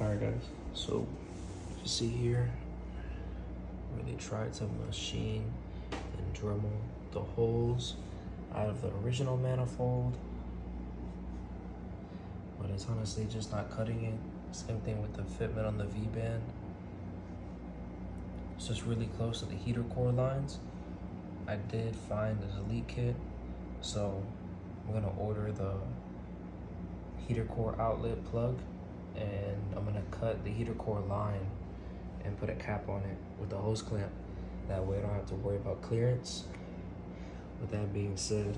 Alright guys, so you see here where they tried to machine and Dremel the holes out of the original manifold, but it's honestly just not cutting it. Same thing with the fitment on the V-band. It's just really close to the heater core lines. I did find a delete kit, so I'm gonna order the heater core outlet plug, and I'm gonna cut the heater core line and put a cap on it with the hose clamp. That way I don't have to worry about clearance. With that being said,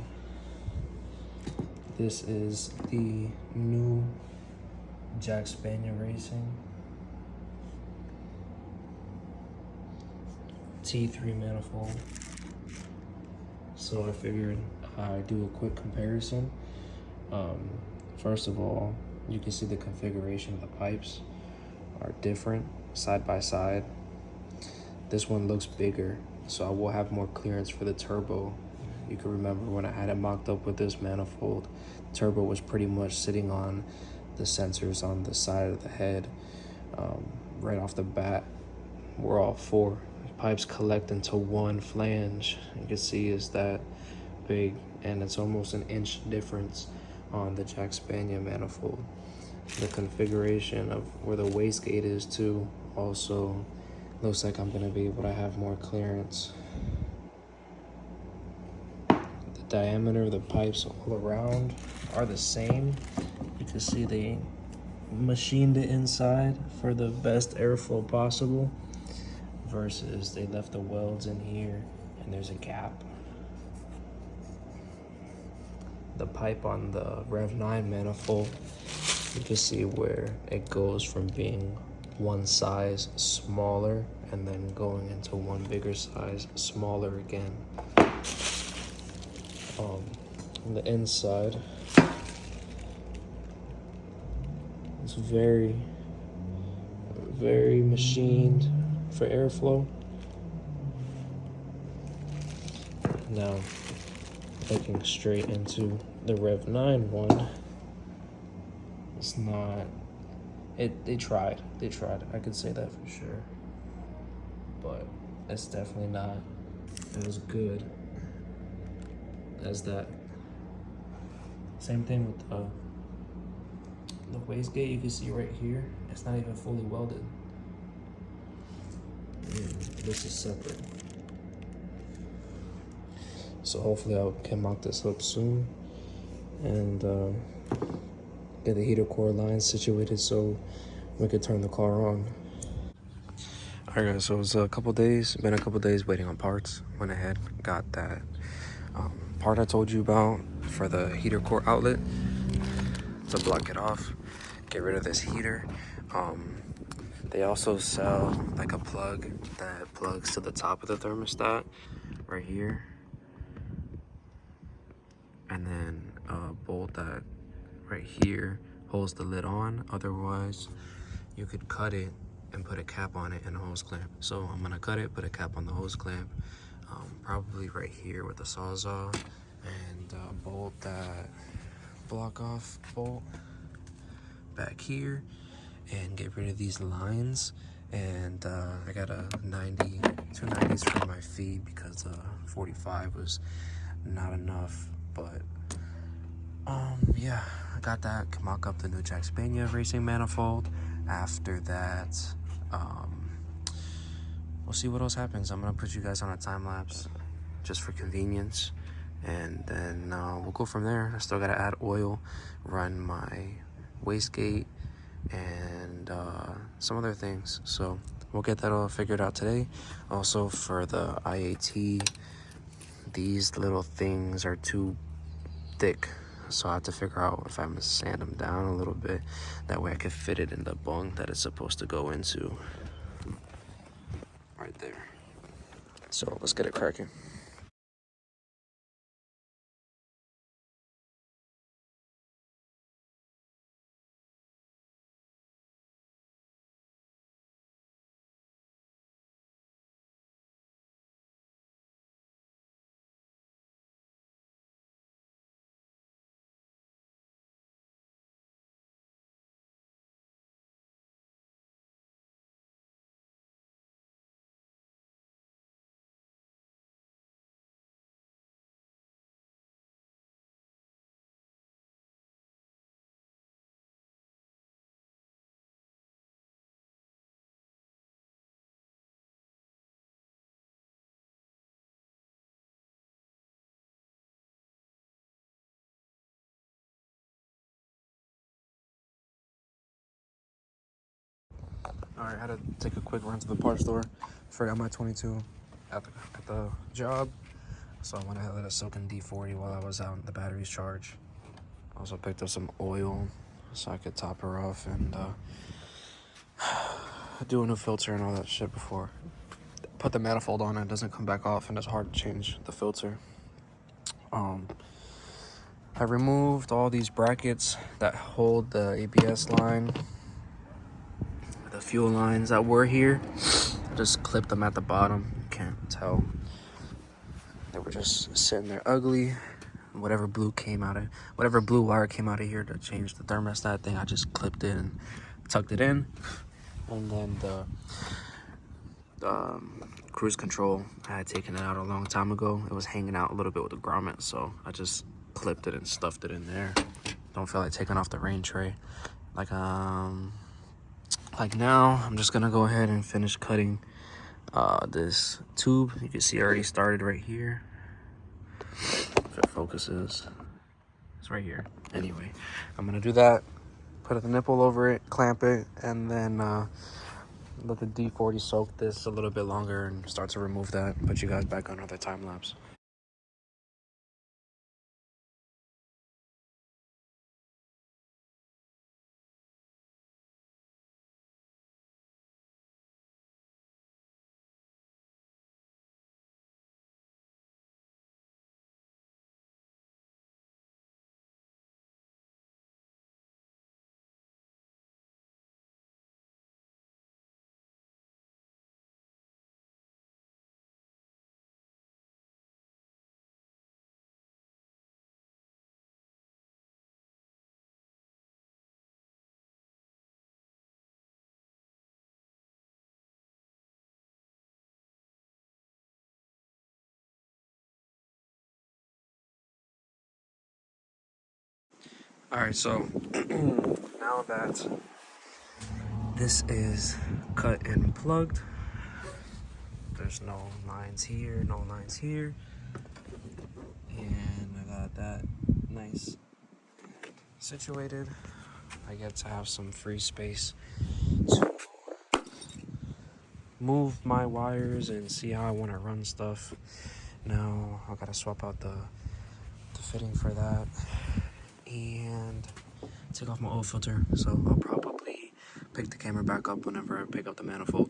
this is the new JackSpania Racing T3 manifold. So I figured I'd do a quick comparison. First of all, you can see the configuration of the pipes are different side by side. This one looks bigger, so I will have more clearance for the turbo. You can remember when I had it mocked up with this manifold, turbo was pretty much sitting on the sensors on the side of the head. Right off the bat, we're all four pipes collect into one flange. You can see it's that big, and it's almost an inch difference on the JackSpania manifold. The configuration of where the wastegate is too also looks like I'm gonna be able to have more clearance. The diameter of the pipes all around are the same. You can see they machined it inside for the best airflow possible, versus they left the welds in here and there's a gap. The pipe on the Rev 9 manifold, you can see where it goes from being one size smaller and then going into one bigger size smaller again. On the inside, it's very machined for airflow. Now, looking straight into the Rev 9 one, it's not, they tried, I could say that for sure, but it's definitely not as good as that. Same thing with the wastegate. You can see right here, it's not even fully welded. This is separate. So hopefully I can mock this up soon and get the heater core lines situated so we could turn the car on. Alright guys, so it was been a couple days waiting on parts. Went ahead, got that part I told you about for the heater core outlet to block it off, get rid of this heater. They also sell like a plug that plugs to the top of the thermostat right here, and then a bolt that right here holds the lid on. Otherwise, you could cut it and put a cap on it and a hose clamp. So I'm gonna cut it, put a cap on the hose clamp, probably right here with the Sawzall, and a bolt that block off bolt back here, and get rid of these lines. And I got a 290s for my feed because 45 was not enough. But yeah, I got that. Can mock up the new JackSpania Racing manifold. After that, we'll see what else happens. I'm gonna put you guys on a time lapse just for convenience, and then we'll go from there. I still gotta add oil, run my wastegate, and some other things. So we'll get that all figured out today. Also, for the IAT, these little things are too thick, so I have to figure out if I'm gonna sand them down a little bit. That way I can fit it in the bung that it's supposed to go into right there. So let's get it cracking. All right, I had to take a quick run to the parts store. Forgot my 22 at the job, so I went ahead and let it soak in D40 while I was out. The batteries charge. Also picked up some oil so I could top her off and do a new filter and all that shit before. Put the manifold on, it doesn't come back off, and it's hard to change the filter. I removed all these brackets that hold the ABS line, the fuel lines that were here. I just clipped them at the bottom. You can't tell. They were just sitting there ugly. Whatever blue wire came out of here to change the thermostat thing, I just clipped it and tucked it in. And then the cruise control, I had taken it out a long time ago. It was hanging out a little bit with the grommet, so I just clipped it and stuffed it in there. Don't feel like taking off the rain tray. Like now, I'm just gonna go ahead and finish cutting this tube. You can see I already started right here. If it focuses, it's right here. Anyway, I'm gonna do that, put the nipple over it, clamp it, and then let the D40 soak this a little bit longer and start to remove that. Put you guys back on another time lapse. All right, so now that this is cut and plugged, there's no lines here, no lines here, and I got that nice situated. I get to have some free space to move my wires and see how I want to run stuff. Now I gotta swap out the fitting for that and take off my oil filter, so I'll probably pick the camera back up whenever I pick up the manifold.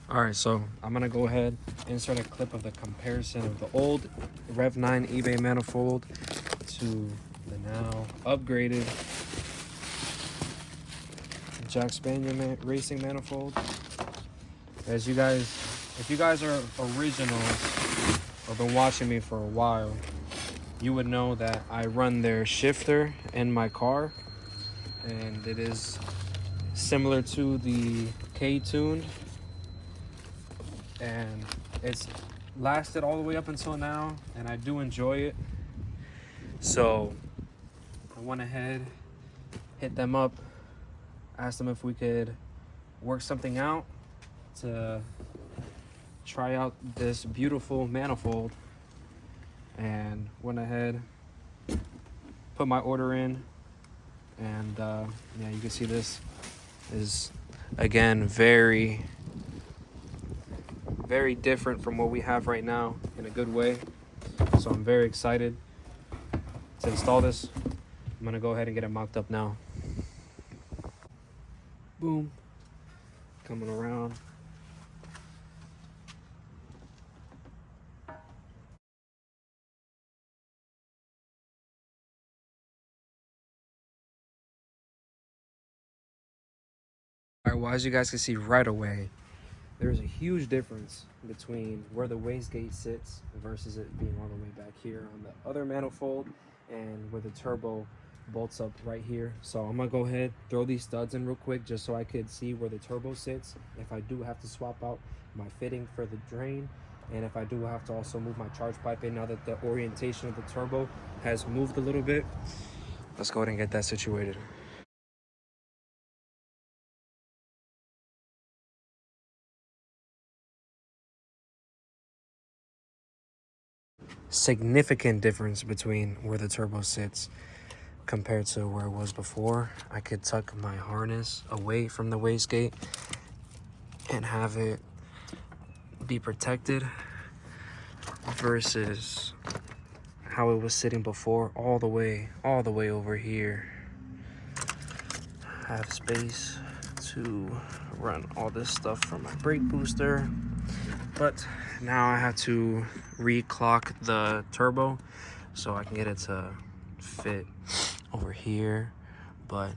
All right, so I'm gonna go ahead and insert a clip of the comparison of the old Rev 9 eBay manifold to the now upgraded JackSpania racing manifold. If you guys are originals or been watching me for a while, you would know that I run their shifter in my car, and it is similar to the K-tuned, and it's lasted all the way up until now, and I do enjoy it. So I went ahead, hit them up, asked them if we could work something out to try out this beautiful manifold, and went ahead, put my order in, and yeah, you can see this is again very different from what we have right now in a good way. So I'm very excited to install this. I'm gonna go ahead and get it mocked up now. Boom, coming around. All right, well, as you guys can see right away, there's a huge difference between where the wastegate sits versus it being all the way back here on the other manifold, and where the turbo bolts up right here. So I'm gonna go ahead, throw these studs in real quick just so I could see where the turbo sits, if I do have to swap out my fitting for the drain, and if I do have to also move my charge pipe in now that the orientation of the turbo has moved a little bit. Let's go ahead and get that situated. Significant difference between where the turbo sits compared to where it was before. I could tuck my harness away from the wastegate and have it be protected versus how it was sitting before, all the way over here. I have space to run all this stuff from my brake booster, but now I have to reclock the turbo so I can get it to fit over here. But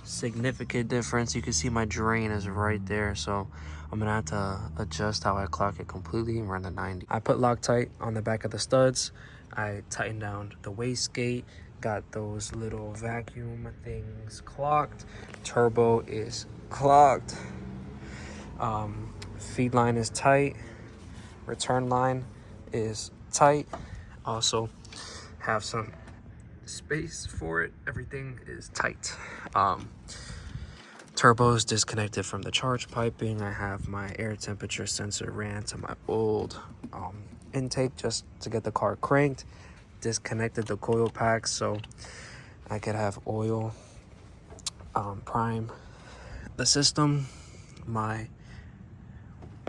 significant difference. You can see my drain is right there, so I'm gonna have to adjust how I clock it completely and run the 90. I put Loctite on the back of the studs. I tightened down the wastegate, got those little vacuum things clocked. Turbo is clocked. Feed line is tight. Return line is tight. Also have some space for it. Everything is tight. Turbo is disconnected from the charge piping. I have my air temperature sensor ran to my old intake just to get the car cranked. Disconnected the coil packs so I could have oil prime the system. My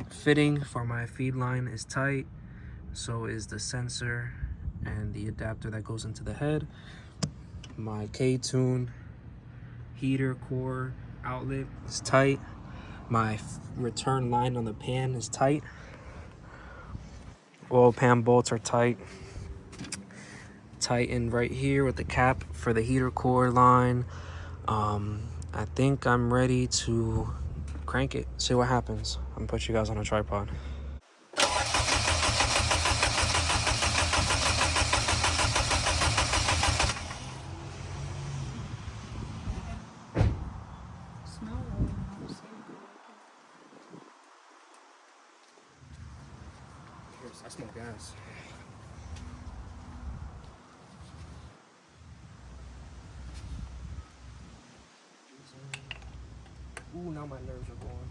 fitting for my feed line is tight, so is the sensor and the adapter that goes into the head. My K-tune heater core outlet is tight. My return line on the pan is tight. Oil pan bolts are tight. Tightened right here with the cap for the heater core line. I think I'm ready to crank it, see what happens. I'm gonna put you guys on a tripod. I smell gas. Ooh, now my nerves are going.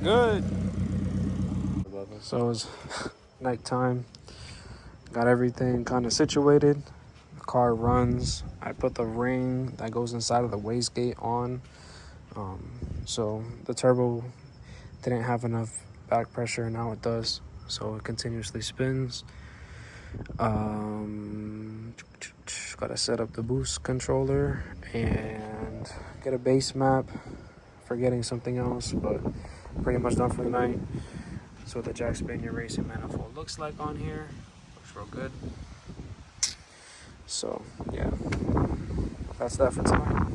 Good. So it's nighttime. Got everything kind of situated. The car runs. I put the ring that goes inside of the wastegate on. So the turbo didn't have enough back pressure, and now it does. So it continuously spins. Gotta set up the boost controller and get a base map. Forgetting something else, but pretty much done for the night. So the JackSpania racing manifold looks like on here. Looks real good. So yeah, that's that for tonight.